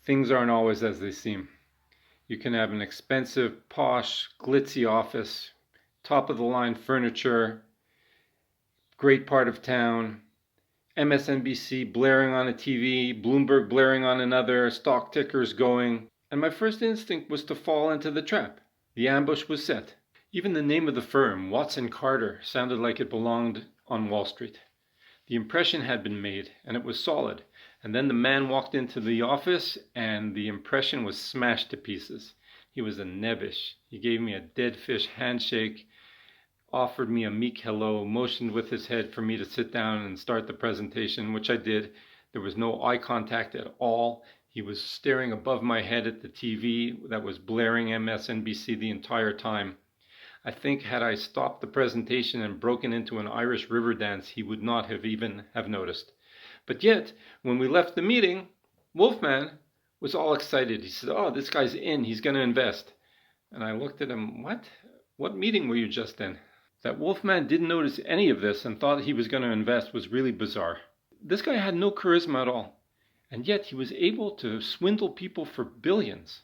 Things aren't always as they seem. You can have an expensive, posh, glitzy office, top-of-the-line furniture, great part of town, MSNBC blaring on a TV, Bloomberg blaring on another, stock tickers going, and my first instinct was to fall into the trap. The ambush was set. Even the name of the firm, Watson Carter, sounded like it belonged on Wall Street. The impression had been made, and it was solid. And then the man walked into the office, and the impression was smashed to pieces. He was a nebbish. He gave me a dead fish handshake, offered me a meek hello, motioned with his head for me to sit down and start the presentation, which I did. There was no eye contact at all. He was staring above my head at the TV that was blaring MSNBC the entire time. I think had I stopped the presentation and broken into an Irish river dance, he would not have even have noticed. But yet, when we left the meeting, Wolfman was all excited. He said, "Oh, this guy's in. He's going to invest." And I looked at him, "What? What meeting were you just in?" That Wolfman didn't notice any of this and thought he was going to invest was really bizarre. This guy had no charisma at all. And yet he was able to swindle people for billions.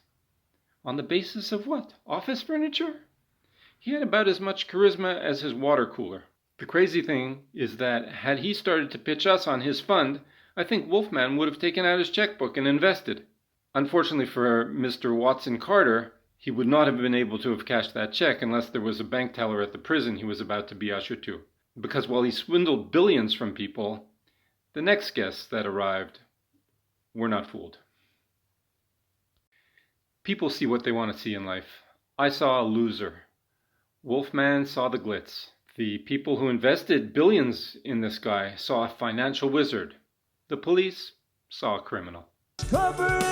On the basis of what? Office furniture? He had about as much charisma as his water cooler. The crazy thing is that had he started to pitch us on his fund, I think Wolfman would have taken out his checkbook and invested. Unfortunately for Mr. Watson Carter, he would not have been able to have cashed that check unless there was a bank teller at the prison he was about to be ushered to. Because while he swindled billions from people, the next guests that arrived were not fooled. People see what they want to see in life. I saw a loser. Wolfman saw the glitz. The people who invested billions in this guy saw a financial wizard. The police saw a criminal. Cover